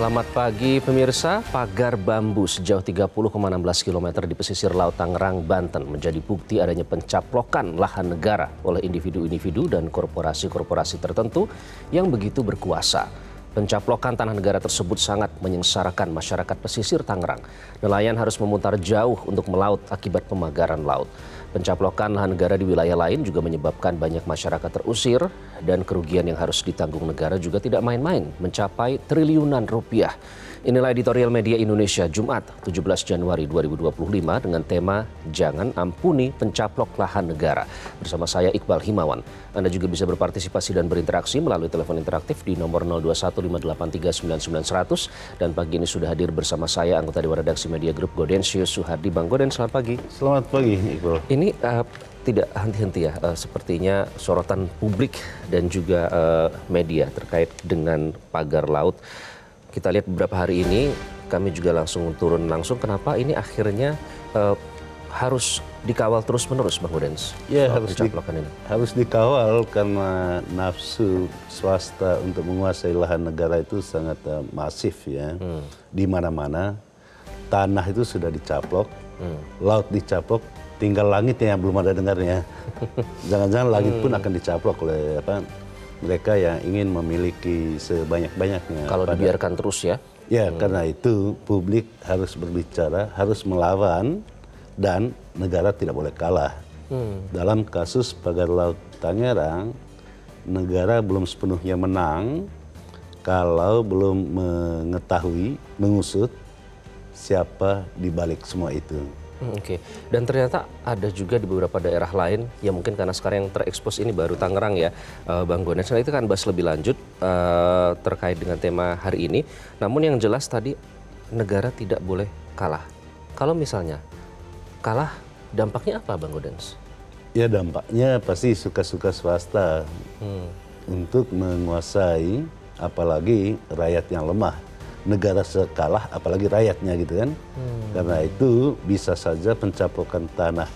Selamat pagi pemirsa, pagar bambu sejauh 30,16 km di pesisir Laut Tangerang, Banten menjadi bukti adanya pencaplokan lahan negara oleh individu-individu dan korporasi-korporasi tertentu yang begitu berkuasa. Pencaplokan tanah negara tersebut sangat menyengsarakan masyarakat pesisir Tangerang. Nelayan harus memutar jauh untuk melaut akibat pemagaran laut. Pencaplokan lahan negara di wilayah lain juga menyebabkan banyak masyarakat terusir dan kerugian yang harus ditanggung negara juga tidak main-main, mencapai triliunan rupiah. Inilah editorial Media Indonesia Jumat 17 Januari 2025 dengan tema Jangan Ampuni Pencaplok Lahan Negara. Bersama saya Iqbal Himawan. Anda juga bisa berpartisipasi dan berinteraksi melalui telepon interaktif di nomor 0215839900. Dan pagi ini sudah hadir bersama saya anggota Dewan Redaksi Media Group Gaudentius Suhardi. Bang Gauden, selamat pagi. Selamat pagi, Iqbal. Ini tidak henti-henti ya, sepertinya sorotan publik dan juga media terkait dengan pagar laut. Kita lihat beberapa hari ini, kami juga langsung turun langsung. Kenapa ini akhirnya harus dikawal terus-menerus, Bang Gauden? Ya, harus dikawal karena nafsu swasta untuk menguasai lahan negara itu sangat masif ya. Di mana-mana tanah itu sudah dicaplok, laut dicaplok, tinggal langitnya yang belum ada dengarnya. Jangan-jangan langit pun akan dicaplok oleh mereka yang ingin memiliki sebanyak-banyaknya. Kalau dibiarkan terus ya? Ya, karena itu publik harus berbicara, harus melawan, dan negara tidak boleh kalah. Dalam kasus pagar laut Tangerang, negara belum sepenuhnya menang kalau belum mengetahui, mengusut siapa di balik semua itu. Oke. Dan ternyata ada juga di beberapa daerah lain yang mungkin karena sekarang yang terekspos ini baru Tangerang ya, Bang Gauden. Nah, itu kan bahas lebih lanjut terkait dengan tema hari ini. Namun yang jelas tadi negara tidak boleh kalah. Kalau misalnya kalah, dampaknya apa, Bang Gauden? Ya, dampaknya pasti suka-suka swasta untuk menguasai, apalagi rakyat yang lemah. Negara sekalah apalagi rakyatnya gitu kan. Karena itu bisa saja pencaplokan tanah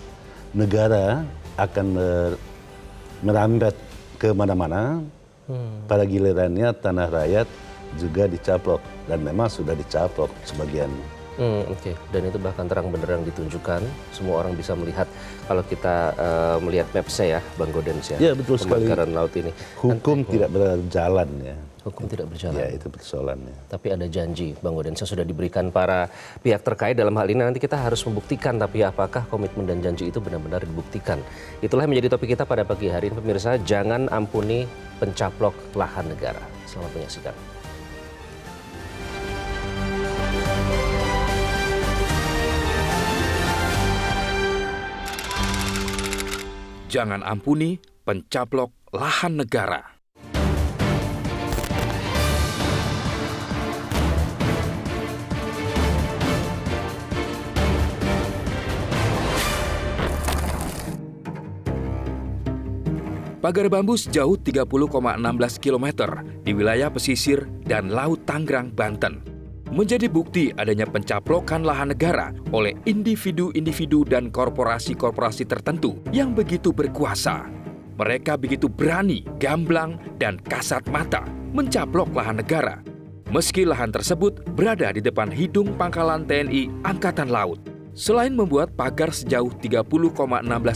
negara akan merambat ke mana-mana. Pada gilirannya tanah rakyat juga dicaplok, dan memang sudah dicaplok sebagian. Oke. Dan itu bahkan terang benderang ditunjukkan, semua orang bisa melihat kalau kita melihat mapsnya ya, Bang Gauden ya. Ya, betul sekali. Pemagaran laut ini. Hukum tidak berjalan ya. Hukum tidak berjalan. Ya, itu persoalannya. Tapi ada janji, Bang Gauden, sudah diberikan para pihak terkait dalam hal ini. Nanti kita harus membuktikan, tapi apakah komitmen dan janji itu benar-benar dibuktikan? Itulah yang menjadi topik kita pada pagi hari ini, pemirsa. Jangan ampuni pencaplok lahan negara. Selamat menyaksikan. Jangan ampuni pencaplok lahan negara. Pagar bambu sejauh 30,16 km di wilayah pesisir dan Laut Tangerang, Banten menjadi bukti adanya pencaplokan lahan negara oleh individu-individu dan korporasi-korporasi tertentu yang begitu berkuasa. Mereka begitu berani, gamblang, dan kasat mata mencaplok lahan negara, meski lahan tersebut berada di depan hidung pangkalan TNI Angkatan Laut. Selain membuat pagar sejauh 30,16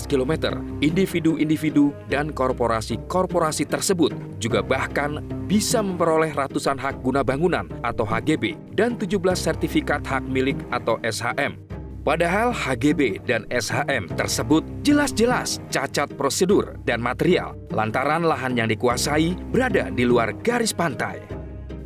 km, individu-individu dan korporasi-korporasi tersebut juga bahkan bisa memperoleh ratusan hak guna bangunan atau HGB dan 17 sertifikat hak milik atau SHM. Padahal HGB dan SHM tersebut jelas-jelas cacat prosedur dan material lantaran lahan yang dikuasai berada di luar garis pantai.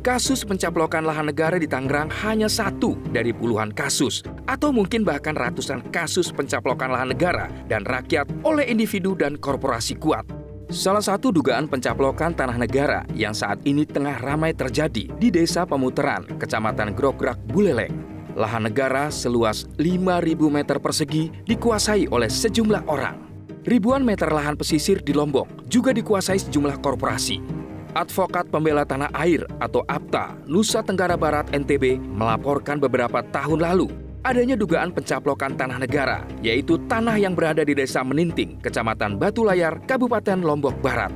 Kasus pencaplokan lahan negara di Tangerang hanya satu dari puluhan kasus, atau mungkin bahkan ratusan kasus pencaplokan lahan negara dan rakyat oleh individu dan korporasi kuat. Salah satu dugaan pencaplokan tanah negara yang saat ini tengah ramai terjadi di Desa Pemuteran, Kecamatan Grograk, Buleleng. Lahan negara seluas 5.000 meter persegi dikuasai oleh sejumlah orang. Ribuan meter lahan pesisir di Lombok juga dikuasai sejumlah korporasi. Advokat Pembela Tanah Air atau APTA Nusa Tenggara Barat NTB melaporkan beberapa tahun lalu adanya dugaan pencaplokan tanah negara, yaitu tanah yang berada di Desa Meninting, Kecamatan Batu Layar, Kabupaten Lombok Barat.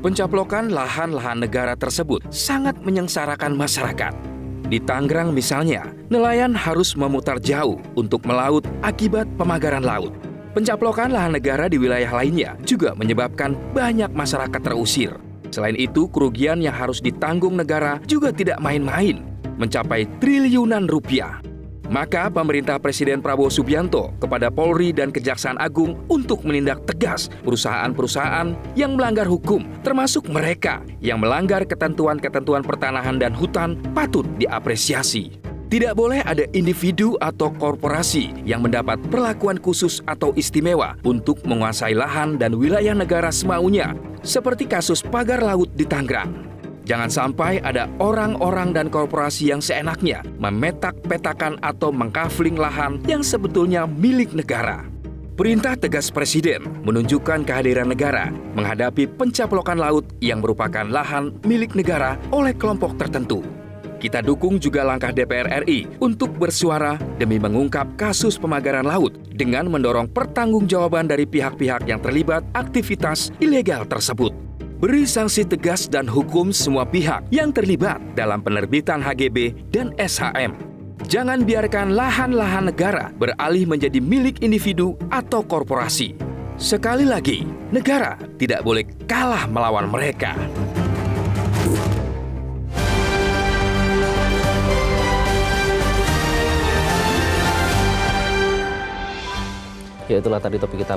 Pencaplokan lahan-lahan negara tersebut sangat menyengsarakan masyarakat. Di Tangerang misalnya, nelayan harus memutar jauh untuk melaut akibat pemagaran laut. Pencaplokan lahan negara di wilayah lainnya juga menyebabkan banyak masyarakat terusir. Selain itu, kerugian yang harus ditanggung negara juga tidak main-main, mencapai triliunan rupiah. Maka pemerintah Presiden Prabowo Subianto kepada Polri dan Kejaksaan Agung untuk menindak tegas perusahaan-perusahaan yang melanggar hukum, termasuk mereka yang melanggar ketentuan-ketentuan pertanahan dan hutan patut diapresiasi. Tidak boleh ada individu atau korporasi yang mendapat perlakuan khusus atau istimewa untuk menguasai lahan dan wilayah negara semaunya, seperti kasus pagar laut di Tangerang. Jangan sampai ada orang-orang dan korporasi yang seenaknya memetak-petakan atau mengkafling lahan yang sebetulnya milik negara. Perintah tegas Presiden menunjukkan kehadiran negara menghadapi pencaplokan laut yang merupakan lahan milik negara oleh kelompok tertentu. Kita dukung juga langkah DPR RI untuk bersuara demi mengungkap kasus pemagaran laut dengan mendorong pertanggungjawaban dari pihak-pihak yang terlibat aktivitas ilegal tersebut. Beri sanksi tegas dan hukum semua pihak yang terlibat dalam penerbitan HGB dan SHM. Jangan biarkan lahan-lahan negara beralih menjadi milik individu atau korporasi. Sekali lagi, negara tidak boleh kalah melawan mereka. Ya, itulah tadi topik kita.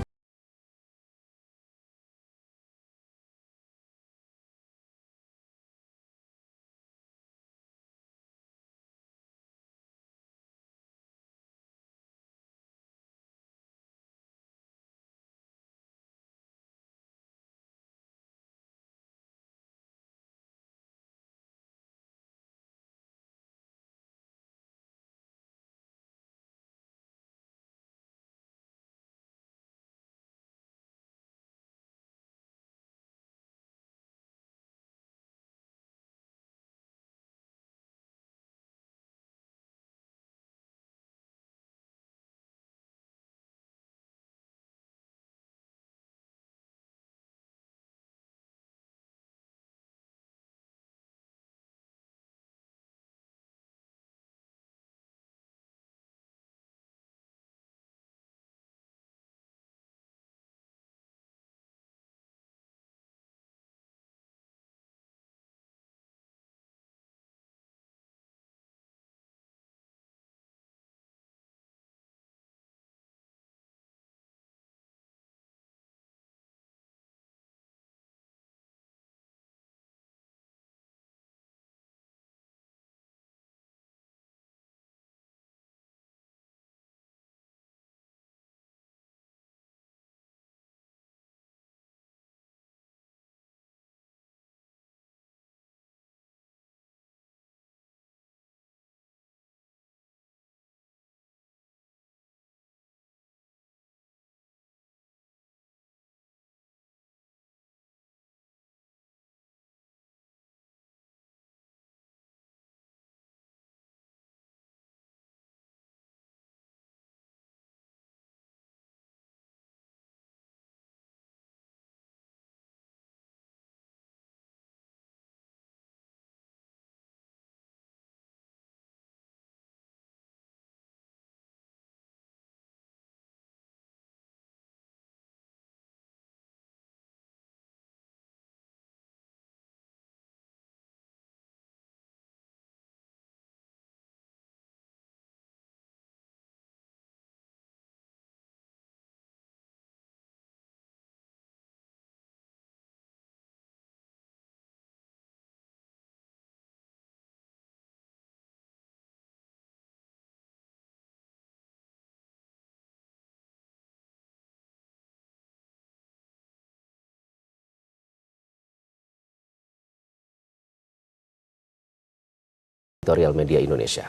Editorial Media Indonesia.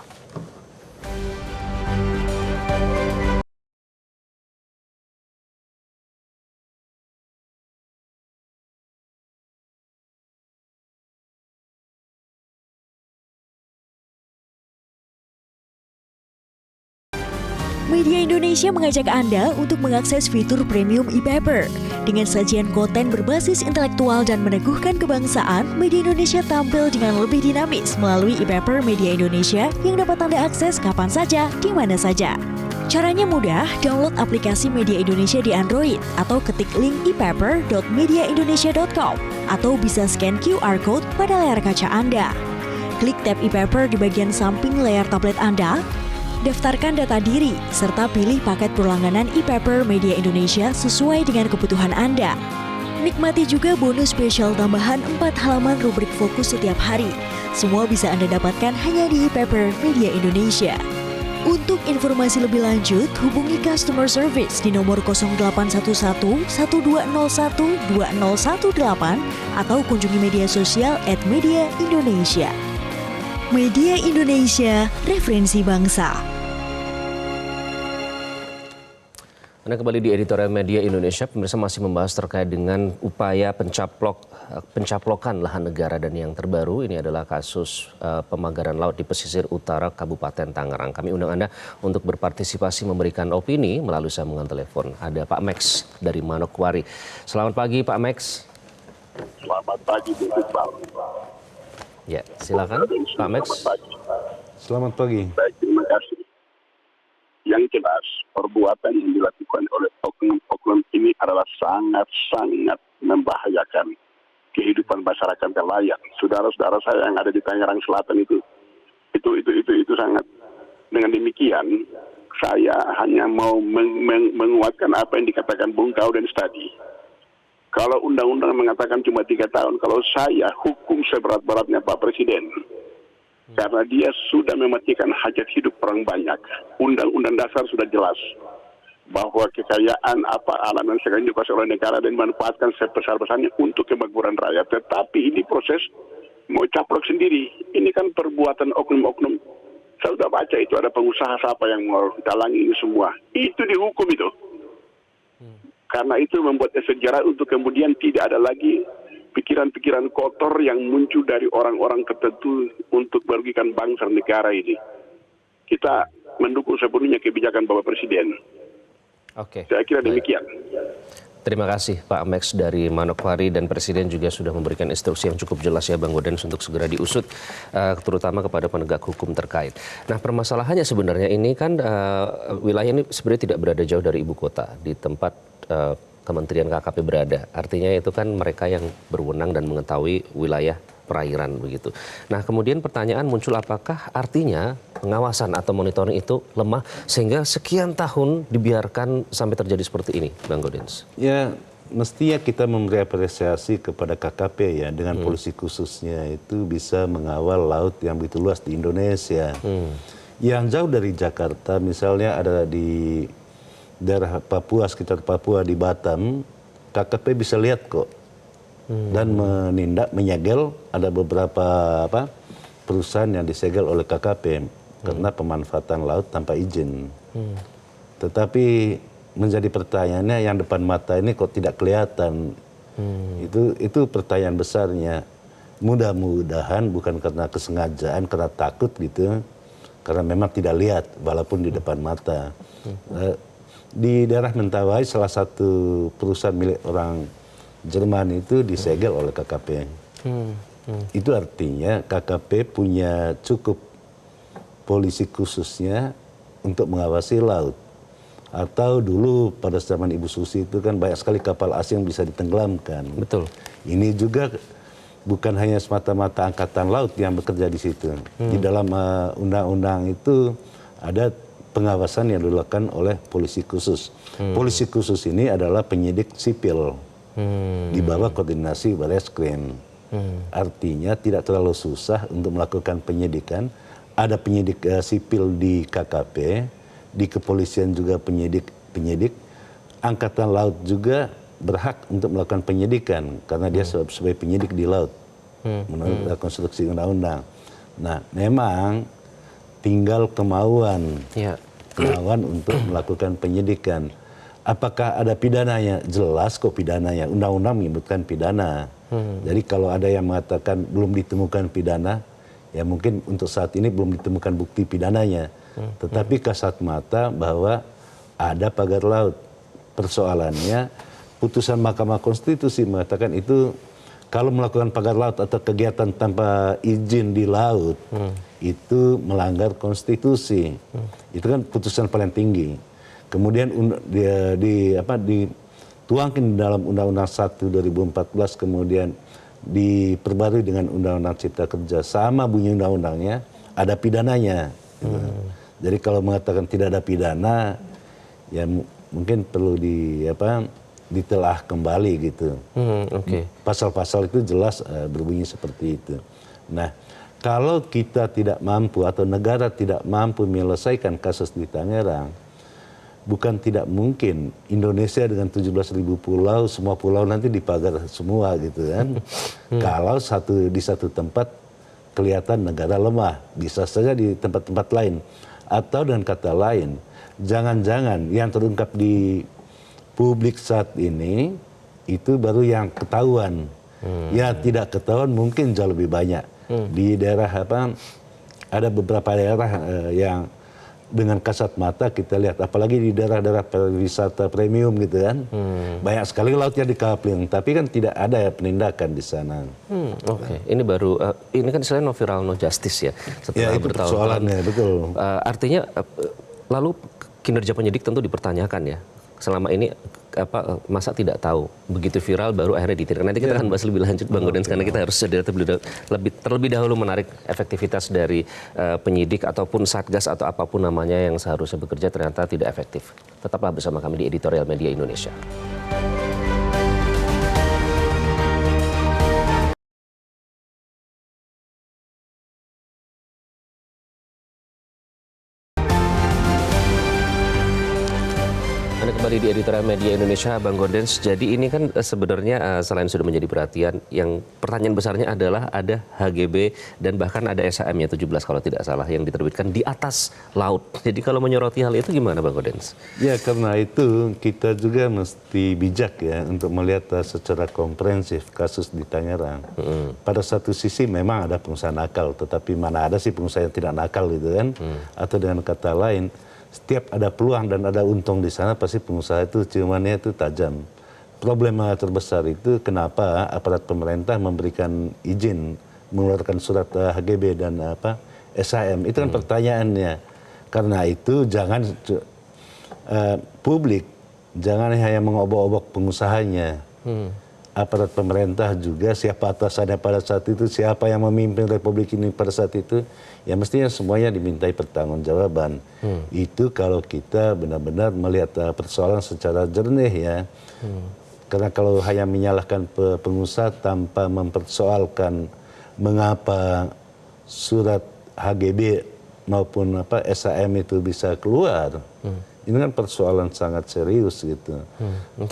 Media Indonesia mengajak Anda untuk mengakses fitur premium e-paper. Dengan sajian konten berbasis intelektual dan meneguhkan kebangsaan, Media Indonesia tampil dengan lebih dinamis melalui e-paper Media Indonesia yang dapat Anda akses kapan saja, di mana saja. Caranya mudah, download aplikasi Media Indonesia di Android atau ketik link epaper.mediaindonesia.com atau bisa scan QR code pada layar kaca Anda. Klik tab e-paper di bagian samping layar tablet Anda, daftarkan data diri, serta pilih paket berlangganan e-paper Media Indonesia sesuai dengan kebutuhan Anda. Nikmati juga bonus spesial tambahan 4 halaman rubrik fokus setiap hari. Semua bisa Anda dapatkan hanya di e-paper Media Indonesia. Untuk informasi lebih lanjut, hubungi customer service di nomor 0811 1201 2018 atau kunjungi media sosial @Media Indonesia. Media Indonesia, referensi bangsa. Anda kembali di editorial Media Indonesia, pemirsa masih membahas terkait dengan upaya pencaplokan lahan negara, dan yang terbaru ini adalah kasus pemagaran laut di pesisir utara Kabupaten Tangerang. Kami undang Anda untuk berpartisipasi memberikan opini melalui sambungan telepon. Ada Pak Max dari Manokwari. Selamat pagi Pak Max. Selamat pagi Bu Iqbal. Ya, silakan Pak Max. Selamat pagi. Baik, terima kasih. Yang jelas, perbuatan yang dilakukan oleh oknum-oknum ini adalah sangat-sangat membahayakan kehidupan masyarakat nelayan. Saudara-saudara saya yang ada di Tangerang Selatan itu sangat. Dengan demikian, saya hanya mau menguatkan apa yang dikatakan Bung Kauden tadi. Kalau undang-undang mengatakan cuma 3 tahun, kalau saya hukum seberat-beratnya Pak Presiden. Karena dia sudah mematikan hajat hidup orang banyak. Undang-undang dasar sudah jelas bahwa kekayaan alam yang sekarang dikuasai oleh negara dan dimanfaatkan sebesar-besarnya untuk kemakmuran rakyat. Tetapi ini proses mau caplok sendiri. Ini kan perbuatan oknum-oknum. Saya sudah baca itu ada pengusaha siapa yang mau dalangi ini semua. Itu dihukum itu. Karena itu membuat sejarah untuk kemudian tidak ada lagi pikiran-pikiran kotor yang muncul dari orang-orang tertentu untuk merugikan bangsa negara ini. Kita mendukung sepenuhnya kebijakan Bapak Presiden. Oke. Saya kira demikian. Terima kasih Pak Max dari Manokwari, dan Presiden juga sudah memberikan instruksi yang cukup jelas ya Bang Godens untuk segera diusut, terutama kepada penegak hukum terkait. Nah, permasalahannya sebenarnya ini kan wilayah ini sebenarnya tidak berada jauh dari ibu kota, di tempat Kementerian KKP berada. Artinya itu kan mereka yang berwenang dan mengetahui wilayah perairan begitu. Nah, kemudian pertanyaan muncul, apakah artinya pengawasan atau monitoring itu lemah sehingga sekian tahun dibiarkan sampai terjadi seperti ini, Bang Godens? Ya, mestinya kita memberi apresiasi kepada KKP ya, dengan polisi khususnya itu bisa mengawal laut yang begitu luas di Indonesia. Yang jauh dari Jakarta, misalnya ada di daerah Papua, sekitar Papua di Batam, KKP bisa lihat kok dan menindak, menyegel. Ada beberapa perusahaan yang disegel oleh KKP karena pemanfaatan laut tanpa izin. Tetapi menjadi pertanyaannya, yang depan mata ini kok tidak kelihatan. Itu pertanyaan besarnya. Mudah-mudahan bukan karena kesengajaan, karena takut gitu, karena memang tidak lihat walaupun di depan mata. Di daerah Mentawai, salah satu perusahaan milik orang Jerman itu disegel oleh KKP. Itu artinya KKP punya cukup polisi khususnya untuk mengawasi laut. Atau dulu pada zaman Ibu Susi itu kan banyak sekali kapal asing yang bisa ditenggelamkan. Betul. Ini juga bukan hanya semata-mata angkatan laut yang bekerja di situ. Di dalam undang-undang itu ada pengawasan yang dilakukan oleh polisi khusus. Polisi khusus ini adalah penyidik sipil di bawah koordinasi Barreskrim. Artinya tidak terlalu susah untuk melakukan penyidikan. Ada penyidik sipil di KKP, di kepolisian juga penyidik. Angkatan Laut juga berhak untuk melakukan penyidikan karena dia sebagai penyidik di laut menurut konstruksi undang-undang. Nah, memang tinggal kemauan untuk melakukan penyidikan. Apakah ada pidananya? Jelas kok pidananya. Undang-undang menyebutkan pidana. Jadi kalau ada yang mengatakan belum ditemukan pidana, ya mungkin untuk saat ini belum ditemukan bukti pidananya. Tetapi kasat mata bahwa ada pagar laut. Persoalannya putusan Mahkamah Konstitusi mengatakan itu kalau melakukan pagar laut atau kegiatan tanpa izin di laut itu melanggar konstitusi. Itu kan putusan paling tinggi. Kemudian dituangkan dalam Undang-Undang 1 2014, kemudian diperbarui dengan Undang-Undang Cipta Kerja. Sama bunyi undang-undangnya, ada pidananya. Gitu. Jadi kalau mengatakan tidak ada pidana, ya mungkin perlu ditelah kembali gitu. Pasal-pasal itu jelas berbunyi seperti itu. Nah, kalau kita tidak mampu atau negara tidak mampu menyelesaikan kasus di Tangerang, bukan tidak mungkin Indonesia dengan 17.000 pulau, semua pulau nanti dipagar semua gitu kan. Kalau di satu tempat kelihatan negara lemah, bisa saja di tempat-tempat lain. Atau dengan kata lain, jangan-jangan yang terungkap di publik saat ini itu baru yang ketahuan. Ya tidak ketahuan mungkin jauh lebih banyak. Di daerah ada beberapa daerah yang dengan kasat mata kita lihat, apalagi di daerah-daerah wisata premium gitu kan, banyak sekali lautnya dikapling, tapi kan tidak ada penindakan di sana. Ini baru, ini kan istilahnya no viral no justice ya, setelah itu bertahun-tahun. persoalannya, betul. Artinya, lalu kinerja penyidik tentu dipertanyakan ya. Selama ini masa tidak tahu, begitu viral baru akhirnya ditindak. Nanti kita akan bahas lebih lanjut Bang Gaudens, karena kita harus terlebih dahulu menarik efektivitas dari penyidik ataupun satgas atau apapun namanya yang seharusnya bekerja ternyata tidak efektif. Tetaplah bersama kami di Editorial Media Indonesia. Anda kembali di Editorial Media Indonesia, Bang Gaudens. Jadi ini kan sebenarnya selain sudah menjadi perhatian, yang pertanyaan besarnya adalah ada HGB dan bahkan ada SHM-nya 17 kalau tidak salah yang diterbitkan di atas laut. Jadi kalau menyoroti hal itu gimana Bang Gaudens? Ya karena itu kita juga mesti bijak ya untuk melihat secara komprehensif kasus di Tangerang. Pada satu sisi memang ada pengusaha nakal, tetapi mana ada sih pengusaha yang tidak nakal gitu kan? Atau dengan kata lain, setiap ada peluang dan ada untung di sana, pasti pengusaha itu ciumannya itu tajam. Problema terbesar itu kenapa aparat pemerintah memberikan izin mengeluarkan surat HGB dan SHM. Itu kan pertanyaannya. Karena itu jangan publik jangan hanya mengobok-obok pengusahanya. Aparat pemerintah juga, siapa atasannya pada saat itu, siapa yang memimpin Republik ini pada saat itu, ya mestinya semuanya dimintai pertanggungjawaban. Itu kalau kita benar-benar melihat persoalan secara jernih ya. Karena kalau hanya menyalahkan pengusaha tanpa mempersoalkan mengapa surat HGB maupun SHM itu bisa keluar, ini kan persoalan sangat serius gitu.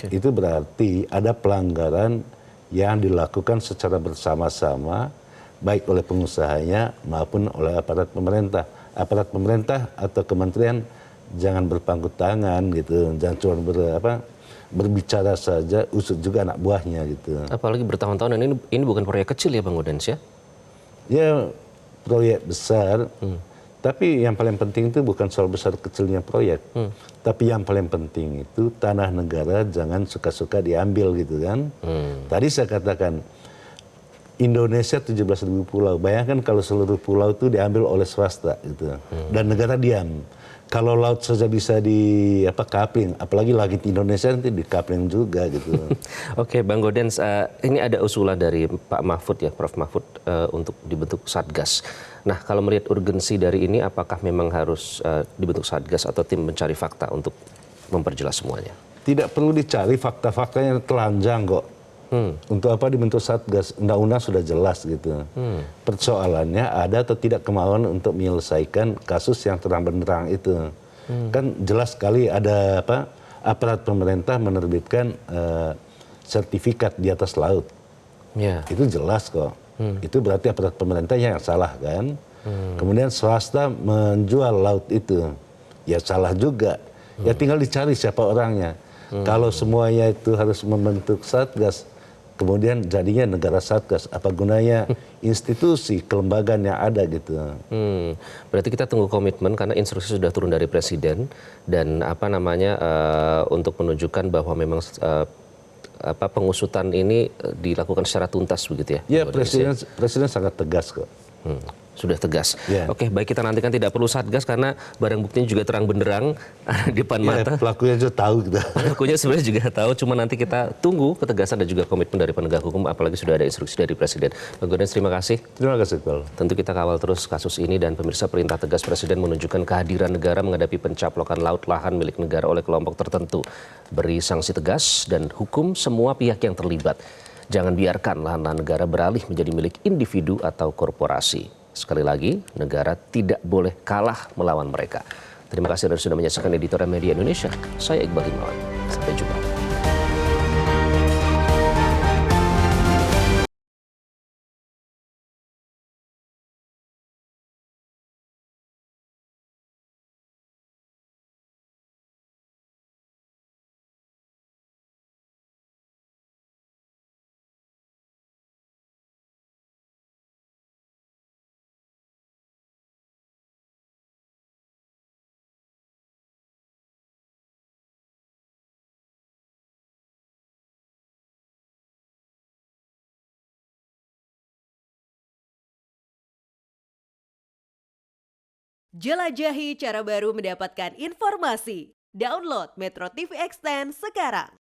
Itu berarti ada pelanggaran yang dilakukan secara bersama-sama, baik oleh pengusahanya maupun oleh aparat pemerintah. Aparat pemerintah atau kementerian jangan berpangku tangan gitu, jangan cuma berbicara saja, usut juga anak buahnya gitu. Apalagi bertahun-tahun, dan ini bukan proyek kecil ya Bang Gaudens ya? Ya proyek besar. Tapi yang paling penting itu bukan soal besar kecilnya proyek. Tapi yang paling penting itu tanah negara jangan suka-suka diambil gitu kan. Tadi saya katakan Indonesia 17.000 pulau. Bayangkan kalau seluruh pulau itu diambil oleh swasta gitu. Dan negara diam. Kalau laut saja bisa kapling, apalagi langit Indonesia nanti dikapling juga gitu. Oke, Bang Gaudens, ini ada usulan dari Pak Mahfud ya, Prof. Mahfud untuk dibentuk satgas. Nah, kalau melihat urgensi dari ini, apakah memang harus dibentuk satgas atau tim mencari fakta untuk memperjelas semuanya? Tidak perlu dicari fakta-faktanya telanjang kok. Untuk apa dibentuk satgas? Undang-undang sudah jelas gitu. Persoalannya ada atau tidak kemauan untuk menyelesaikan kasus yang terang-benderang itu. Kan jelas sekali ada aparat pemerintah menerbitkan sertifikat di atas laut. Itu jelas kok. Itu berarti aparat pemerintahnya yang salah kan. Kemudian swasta menjual laut itu, ya salah juga. Ya tinggal dicari siapa orangnya. Kalau semuanya itu harus membentuk satgas, kemudian jadinya negara satgas, apa gunanya institusi kelembagaan yang ada gitu. Berarti kita tunggu komitmen, karena instruksi sudah turun dari Presiden, dan untuk menunjukkan bahwa memang pengusutan ini dilakukan secara tuntas begitu ya? Ya, Pak Wadis? presiden sangat tegas kok. Sudah tegas. Ya. Oke, baik, kita nantikan, tidak perlu satgas karena barang buktinya juga terang benderang di depan Ya, mata. pelakunya juga tahu gitu. Pelakunya sebenarnya juga tahu, cuma nanti kita tunggu ketegasan dan juga komitmen dari penegak hukum, apalagi sudah ada instruksi dari Presiden. Bang Gordon, terima kasih. Terima kasih, Iqbal. Tentu kita kawal terus kasus ini, dan pemirsa, perintah tegas Presiden menunjukkan kehadiran negara menghadapi pencaplokan laut lahan milik negara oleh kelompok tertentu. Beri sanksi tegas dan hukum semua pihak yang terlibat. Jangan biarkan lahan-lahan negara beralih menjadi milik individu atau korporasi. Sekali lagi, negara tidak boleh kalah melawan mereka. Terima kasih Anda sudah menyaksikan Editorial Media Indonesia. Saya Iqbal Himawan. Sampai jumpa. Jelajahi cara baru mendapatkan informasi. Download Metro TV Extend sekarang.